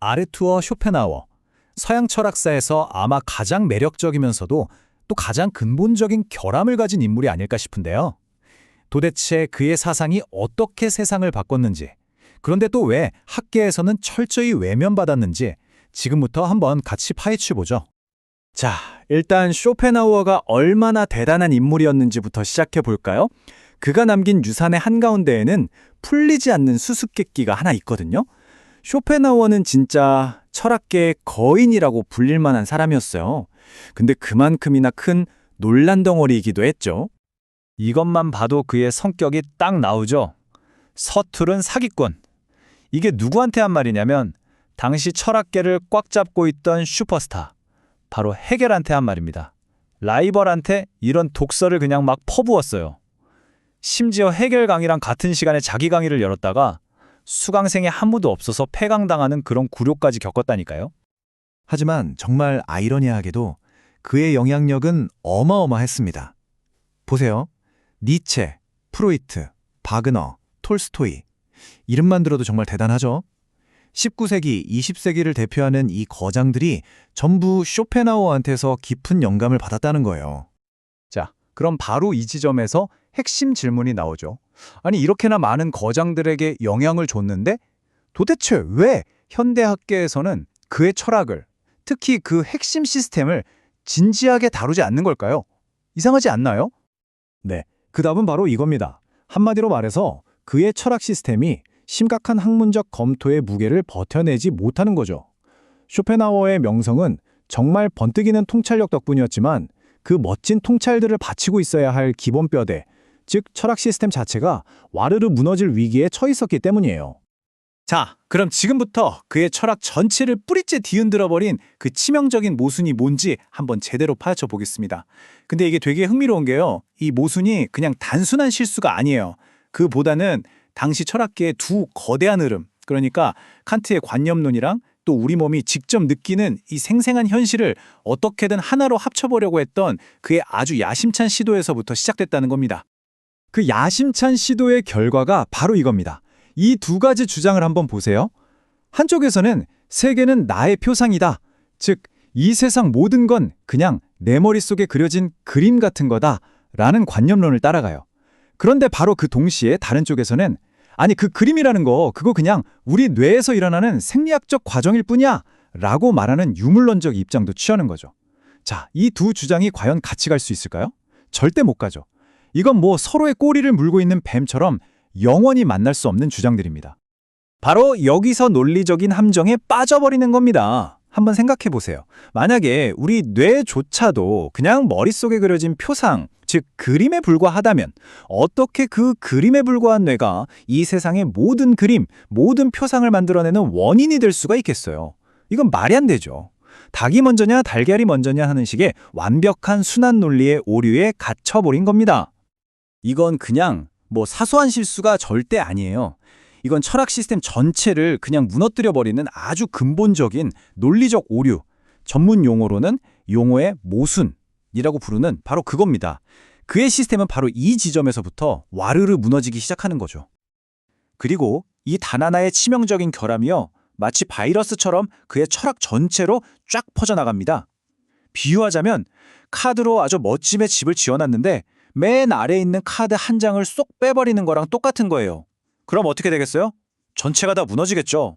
아르투어 쇼펜하우어, 서양 철학사에서 아마 가장 매력적이면서도 또 가장 근본적인 결함을 가진 인물이 아닐까 싶은데요. 도대체 그의 사상이 어떻게 세상을 바꿨는지, 그런데 또 왜 학계에서는 철저히 외면받았는지 지금부터 한번 같이 파헤쳐보죠. 자, 일단 쇼펜하우어가 얼마나 대단한 인물이었는지부터 시작해 볼까요? 그가 남긴 유산의 한가운데에는 풀리지 않는 수수께끼가 하나 있거든요. 쇼펜하우어는 진짜 철학계의 거인이라고 불릴 만한 사람이었어요. 근데 그만큼이나 큰 논란 덩어리이기도 했죠. 이것만 봐도 그의 성격이 딱 나오죠. 서투른 사기꾼. 이게 누구한테 한 말이냐면 당시 철학계를 꽉 잡고 있던 슈퍼스타, 바로 헤겔한테 한 말입니다. 라이벌한테 이런 독설을 그냥 막 퍼부었어요. 심지어 헤겔 강의랑 같은 시간에 자기 강의를 열었다가 수강생이 아무도 없어서 폐강당하는 그런 굴욕까지 겪었다니까요. 하지만 정말 아이러니하게도 그의 영향력은 어마어마했습니다. 보세요. 니체, 프로이트, 바그너, 톨스토이. 이름만 들어도 정말 대단하죠? 19세기, 20세기를 대표하는 이 거장들이 전부 쇼펜하우어한테서 깊은 영감을 받았다는 거예요. 자, 그럼 바로 이 지점에서 핵심 질문이 나오죠. 아니, 이렇게나 많은 거장들에게 영향을 줬는데 도대체 왜 현대학계에서는 그의 철학을, 특히 그 핵심 시스템을 진지하게 다루지 않는 걸까요? 이상하지 않나요? 네, 그 답은 바로 이겁니다. 한마디로 말해서 그의 철학 시스템이 심각한 학문적 검토의 무게를 버텨내지 못하는 거죠. 쇼펜하우어의 명성은 정말 번뜩이는 통찰력 덕분이었지만 그 멋진 통찰들을 바치고 있어야 할 기본 뼈대, 즉 철학 시스템 자체가 와르르 무너질 위기에 처했었기 때문이에요. 자, 그럼 지금부터 그의 철학 전체를 뿌리째 뒤흔들어버린 그 치명적인 모순이 뭔지 한번 제대로 파헤쳐 보겠습니다. 근데 이게 되게 흥미로운 게요. 이 모순이 그냥 단순한 실수가 아니에요. 그보다는 당시 철학계의 두 거대한 흐름, 그러니까 칸트의 관념론이랑 또 우리 몸이 직접 느끼는 이 생생한 현실을 어떻게든 하나로 합쳐보려고 했던 그의 아주 야심찬 시도에서부터 시작됐다는 겁니다. 그 야심찬 시도의 결과가 바로 이겁니다. 이 두 가지 주장을 한번 보세요. 한쪽에서는 세계는 나의 표상이다. 즉, 이 세상 모든 건 그냥 내 머릿속에 그려진 그림 같은 거다. 라는 관념론을 따라가요. 그런데 바로 그 동시에 다른 쪽에서는 아니, 그 그림이라는 거 그거 그냥 우리 뇌에서 일어나는 생리학적 과정일 뿐이야. 라고 말하는 유물론적 입장도 취하는 거죠. 자, 이 두 주장이 과연 같이 갈 수 있을까요? 절대 못 가죠. 이건 뭐 서로의 꼬리를 물고 있는 뱀처럼 영원히 만날 수 없는 주장들입니다. 바로 여기서 논리적인 함정에 빠져버리는 겁니다. 한번 생각해 보세요. 만약에 우리 뇌조차도 그냥 머릿속에 그려진 표상, 즉 그림에 불과하다면 어떻게 그 그림에 불과한 뇌가 이 세상의 모든 그림, 모든 표상을 만들어내는 원인이 될 수가 있겠어요? 이건 말이 안 되죠. 닭이 먼저냐 달걀이 먼저냐 하는 식의 완벽한 순환 논리의 오류에 갇혀버린 겁니다. 이건 그냥 뭐 사소한 실수가 절대 아니에요. 이건 철학 시스템 전체를 그냥 무너뜨려버리는 아주 근본적인 논리적 오류, 전문 용어로는 용어의 모순이라고 부르는 바로 그겁니다. 그의 시스템은 바로 이 지점에서부터 와르르 무너지기 시작하는 거죠. 그리고 이 단 하나의 치명적인 결함이요, 마치 바이러스처럼 그의 철학 전체로 쫙 퍼져나갑니다. 비유하자면 카드로 아주 멋짐의 집을 지어놨는데 맨 아래에 있는 카드 한 장을 쏙 빼버리는 거랑 똑같은 거예요. 그럼 어떻게 되겠어요? 전체가 다 무너지겠죠.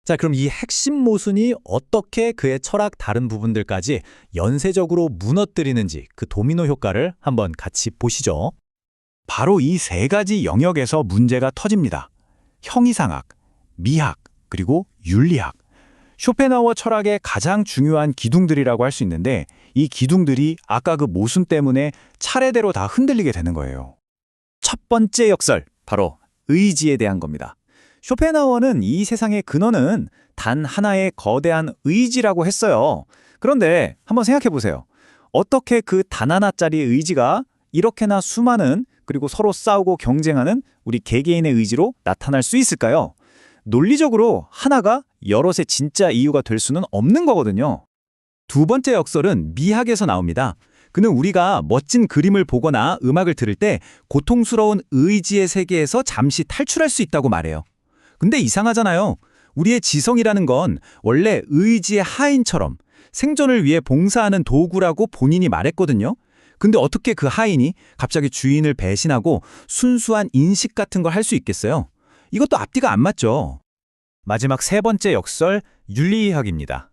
자, 그럼 이 핵심 모순이 어떻게 그의 철학 다른 부분들까지 연쇄적으로 무너뜨리는지 그 도미노 효과를 한번 같이 보시죠. 바로 이 세 가지 영역에서 문제가 터집니다. 형이상학, 미학, 그리고 윤리학. 쇼펜하우어 철학의 가장 중요한 기둥들이라고 할 수 있는데 이 기둥들이 아까 그 모순 때문에 차례대로 다 흔들리게 되는 거예요. 첫 번째 역설, 바로 의지에 대한 겁니다. 쇼펜하우어는 이 세상의 근원은 단 하나의 거대한 의지라고 했어요. 그런데 한번 생각해 보세요. 어떻게 그 단 하나짜리 의지가 이렇게나 수많은, 그리고 서로 싸우고 경쟁하는 우리 개개인의 의지로 나타날 수 있을까요? 논리적으로 하나가 여럿의 진짜 이유가 될 수는 없는 거거든요. 두 번째 역설은 미학에서 나옵니다. 그는 우리가 멋진 그림을 보거나 음악을 들을 때 고통스러운 의지의 세계에서 잠시 탈출할 수 있다고 말해요. 근데 이상하잖아요. 우리의 지성이라는 건 원래 의지의 하인처럼 생존을 위해 봉사하는 도구라고 본인이 말했거든요. 근데 어떻게 그 하인이 갑자기 주인을 배신하고 순수한 인식 같은 걸 할 수 있겠어요? 이것도 앞뒤가 안 맞죠. 마지막 세 번째 역설, 윤리의학입니다.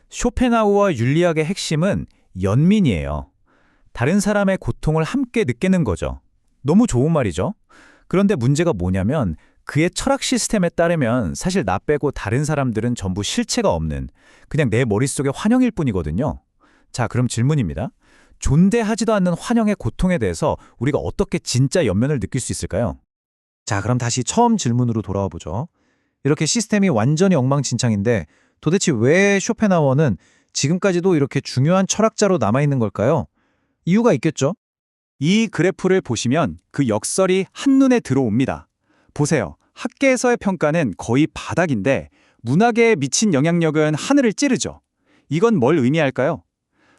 쇼펜하우어 윤리학의 핵심은 연민이에요. 다른 사람의 고통을 함께 느끼는 거죠. 너무 좋은 말이죠. 그런데 문제가 뭐냐면 그의 철학 시스템에 따르면 사실 나 빼고 다른 사람들은 전부 실체가 없는 그냥 내 머릿속의 환영일 뿐이거든요. 자, 그럼 질문입니다. 존재하지도 않는 환영의 고통에 대해서 우리가 어떻게 진짜 연면을 느낄 수 있을까요? 자, 그럼 다시 처음 질문으로 돌아와 보죠. 이렇게 시스템이 완전히 엉망진창인데 도대체 왜 쇼펜하우어는 지금까지도 이렇게 중요한 철학자로 남아있는 걸까요? 이유가 있겠죠? 이 그래프를 보시면 그 역설이 한눈에 들어옵니다. 보세요. 학계에서의 평가는 거의 바닥인데 문학에 미친 영향력은 하늘을 찌르죠. 이건 뭘 의미할까요?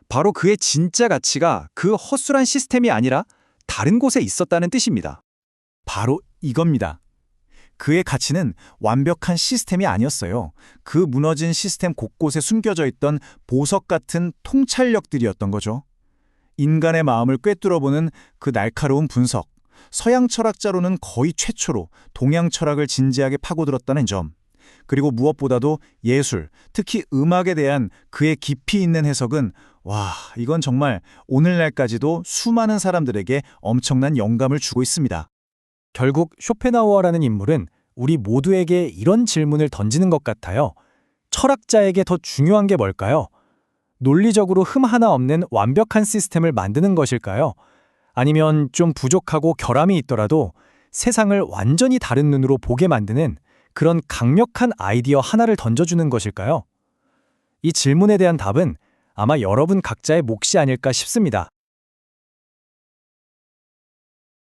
바로 그의 진짜 가치가 그 허술한 시스템이 아니라 다른 곳에 있었다는 뜻입니다. 바로 이겁니다. 그의 가치는 완벽한 시스템이 아니었어요. 그 무너진 시스템 곳곳에 숨겨져 있던 보석 같은 통찰력들이었던 거죠. 인간의 마음을 꿰뚫어보는 그 날카로운 분석, 서양 철학자로는 거의 최초로 동양 철학을 진지하게 파고들었다는 점, 그리고 무엇보다도 예술, 특히 음악에 대한 그의 깊이 있는 해석은 이건 정말 오늘날까지도 수많은 사람들에게 엄청난 영감을 주고 있습니다. 결국 쇼펜하우어라는 인물은 우리 모두에게 이런 질문을 던지는 것 같아요. 철학자에게 더 중요한 게 뭘까요? 논리적으로 흠 하나 없는 완벽한 시스템을 만드는 것일까요? 아니면 좀 부족하고 결함이 있더라도 세상을 완전히 다른 눈으로 보게 만드는 그런 강력한 아이디어 하나를 던져주는 것일까요? 이 질문에 대한 답은 아마 여러분 각자의 몫이 아닐까 싶습니다.